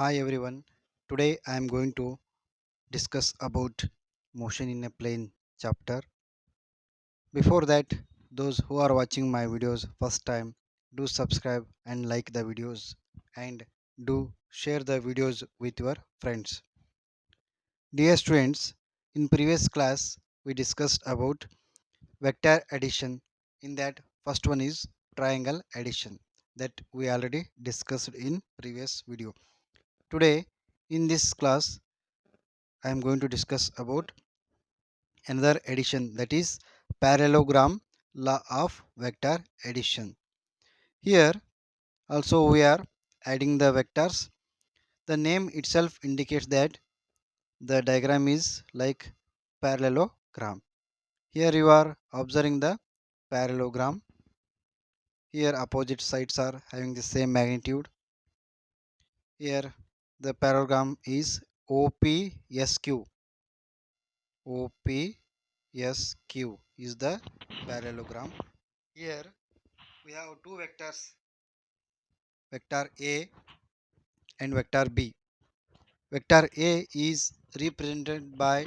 Hi everyone. Today I am going to discuss about motion in a plane chapter. Before that, those who are watching my videos first time, do subscribe and like the videos and do share the videos with your friends. Dear students, in previous class we discussed about vector addition. In that first one is triangle addition that we already discussed in previous video. Today in this class I am going to discuss about another addition, that is parallelogram law of vector addition. Here also we are adding the vectors. The name itself indicates that the diagram is like parallelogram. Here you are observing the parallelogram. Here opposite sides are having the same magnitude. Here the parallelogram is OPSQ. OPSQ is the parallelogram. Here we have two vectors, vector A and vector B. Vector A is represented by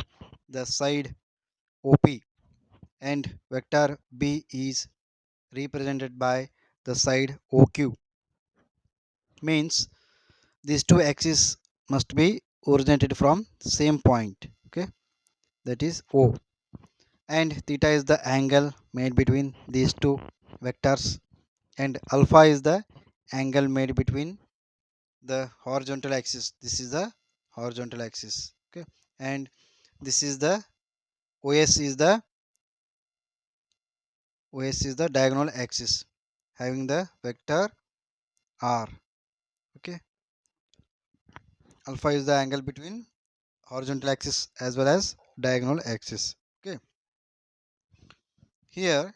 the side OP and vector B is represented by the side OQ. Means these two axes must be originated from same point. Okay, that is O. And theta is the angle made between these two vectors, and alpha is the angle made between the horizontal axis. This is the horizontal axis. Okay, and this is the os is the diagonal axis having the vector r. Okay, alpha is the angle between horizontal axis as well as diagonal axis. Okay, here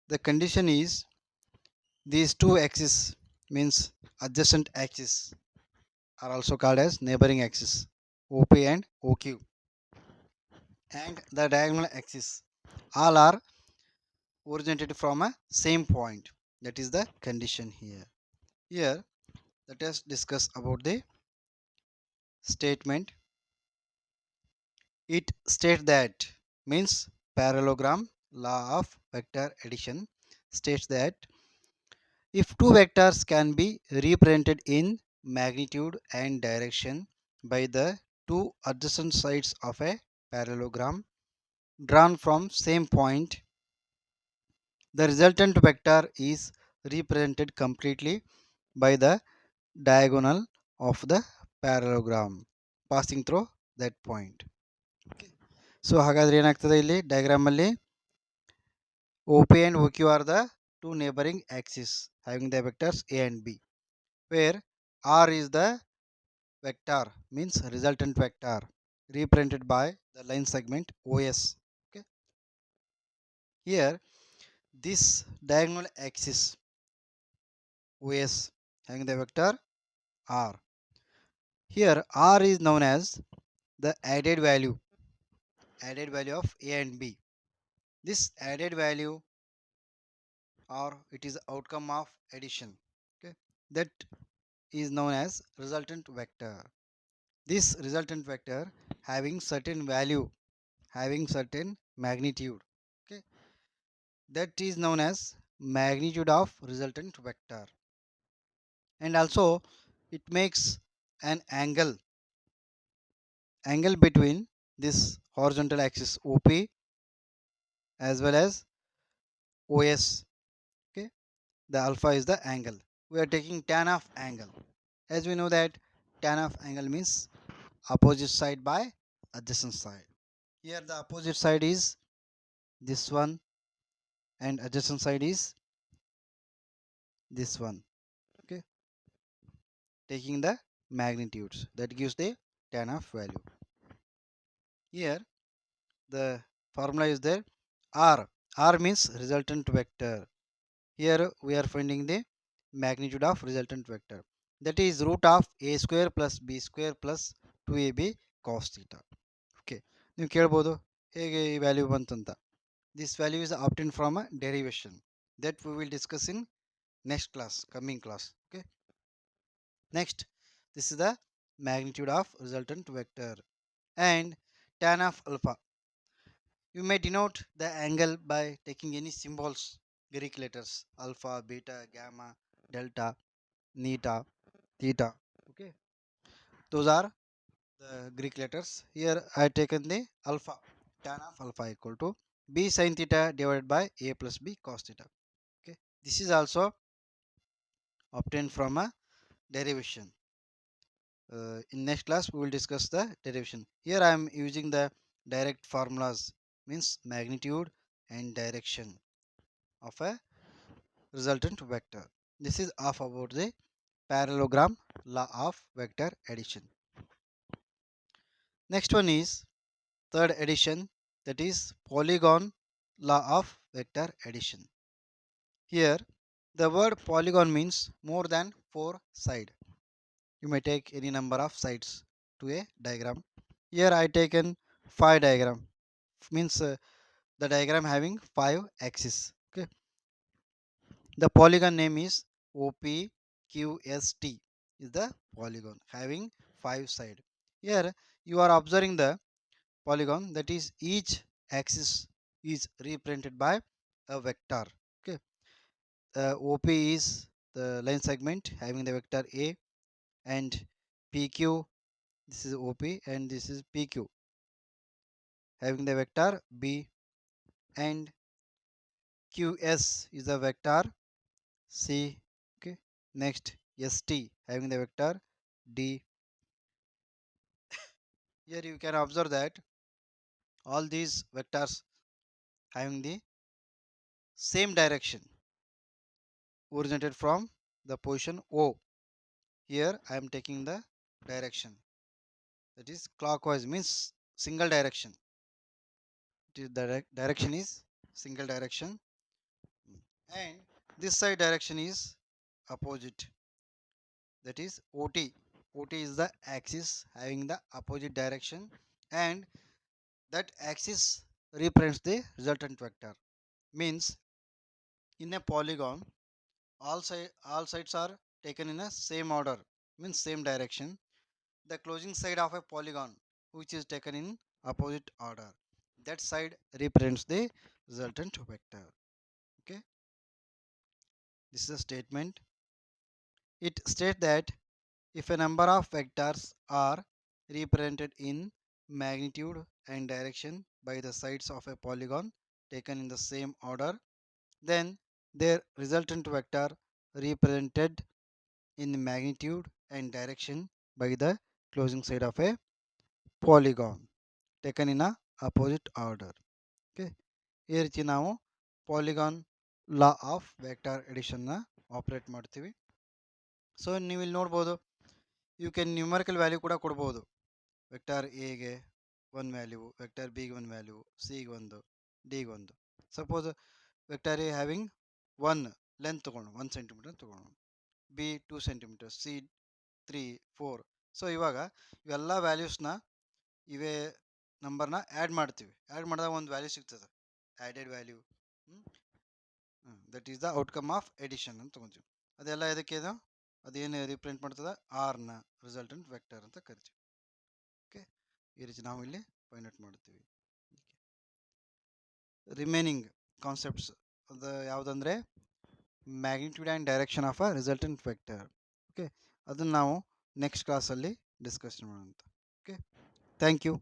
the condition is these two axes, means adjacent axis, are also called as neighboring axis, op and oq, and the diagonal axis, all are originated from a same point. That is the condition here. Here let us discuss about the statement. It states that, means parallelogram law of vector addition states that if two vectors can be represented in magnitude and direction by the two adjacent sides of a parallelogram drawn from same point, the resultant vector is represented completely by the diagonal of the parallelogram passing through that point. So ಹಾಗಾದ್ರೆ ಏನಾಗ್ತದೆ ಇಲ್ಲಿ diagram ಅಲ್ಲಿ OP and OQ are the two neighboring axes having the vectors A and B, where R is the vector, means resultant vector, represented by the line segment OS. Okay, here this diagonal axis OS having the vector R. Here R is known as the added value of A and B. This added value, or it is outcome of addition. Okay, that is known as resultant vector. This resultant vector having certain value, having certain magnitude. Okay, that is known as magnitude of resultant vector, and also it makes an angle between this horizontal axis OP as well as OS. Okay, the alpha is the angle. We are taking tan of angle. As we know that tan of angle means opposite side by adjacent side. Here the opposite side is this one and adjacent side is this one. Okay, taking the magnitudes, that gives the tan of value. Here the formula is there. R means resultant vector. Here we are finding the magnitude of resultant vector, that is root of a square plus b square plus 2ab cos theta. Okay, ನೀವು ಕೇಳ್ಬೋದು ಹೇಗೆ ಈ value ಬಂತಂತ. This value is obtained from a derivation that we will discuss in next class, coming class. Okay, next This is the magnitude of resultant vector. And tan of alpha. You may denote the angle by taking any symbols, Greek letters, alpha, beta, gamma, delta, neta, theta. Okay, those are the Greek letters. Here I taken the alpha, tan of alpha equal to b sin theta divided by a plus b cos theta. Okay, this is also obtained from a derivation. In next class we will discuss the derivation. Here I am using the direct formulas, means magnitude and direction of a resultant vector. This is of about the parallelogram law of vector addition. Next one is third addition, that is polygon law of vector addition. Here the word polygon means more than 4 sides. You may take any number of sides to a diagram. Here I taken 5 diagram, means the diagram having 5 axes. Okay, the polygon name is OPQST is the polygon having 5 side. Here you are observing the polygon, that is each axis is represented by a vector. Okay, OP is the line segment having the vector A, and PQ, this is OP and this is PQ having the vector B, and QS is the vector C. Okay, next ST having the vector D. Here you can observe that all these vectors having the same direction originated from the position O. Here I am taking the direction, that is clockwise, means single direction. The direction is single direction, and this side direction is opposite, that is OT. OT is the axis having the opposite direction, and that axis represents the resultant vector. Means in a polygon, all sides are taken in a same order, means same direction. The closing side of a polygon which is taken in opposite order, that side represents the resultant vector. Okay, this is a statement. It states that if a number of vectors are represented in magnitude and direction by the sides of a polygon taken in the same order, then their resultant vector represented in magnitude and direction by the closing side of a polygon taken in a opposite order. Okay, ಈ ರೀತಿ ನಾವು polygon law of vector ಎಡಿಷನ್ನ operate ಮಾಡ್ತೀವಿ. So ನೀವು ಇಲ್ಲಿ ನೋಡ್ಬೋದು, you can numerical value ಕೂಡ ಕೊಡ್ಬೋದು. ವೆಕ್ಟರ್ ಎಗೆ 1 ವ್ಯಾಲ್ಯೂ, ವೆಕ್ಟರ್ ಬಿಗೆ 1 ವ್ಯಾಲ್ಯೂ, ಸಿಗೆ 1, ಡಿಗೆ 1. Suppose vector A having 1 length ತೊಗೊಂಡು 1 ಸೆಂಟಿಮೀಟರ್ ತೊಗೊಂಡು, ಬಿ 2 ಸೆಂಟಿಮೀಟರ್, ಸಿ 3, 4. ಸೊ ಇವಾಗ ಇವೆಲ್ಲ ವ್ಯಾಲ್ಯೂಸ್ನ ಇವೇ ನಂಬರ್ನ ಆ್ಯಡ್ ಮಾಡ್ತೀವಿ. ಆ್ಯಡ್ ಮಾಡಿದಾಗ ಒಂದು ವ್ಯಾಲ್ಯೂ ಸಿಗ್ತದೆ, added value. That is the outcome of addition ಅಂತ ತೊಗೊತೀವಿ. ಅದೆಲ್ಲ ಇದಕ್ಕೆ ಅದೇನು ರಿಪ್ರೆಸೆಂಟ್ ಮಾಡ್ತದೆ, ಆರ್ನ ರಿಸಲ್ಟೆಂಟ್ ವೆಕ್ಟರ್ ಅಂತ ಕರಿತೀವಿ. ಓಕೆ, ಈ ರೀತಿ ನಾವು ಇಲ್ಲಿ ಫೈಂಡ್ ಔಟ್ ಮಾಡ್ತೀವಿ. ರಿಮೈನಿಂಗ್ ಕಾನ್ಸೆಪ್ಟ್ಸ್ ಅದು ಯಾವುದಂದರೆ magnitude and direction of a resultant vector. Okay, ಅದನ್ನು ನಾವು ನೆಕ್ಸ್ಟ್ ಕ್ಲಾಸಲ್ಲಿ ಡಿಸ್ಕಸ್ ಮಾಡೋಣ. Okay, thank you.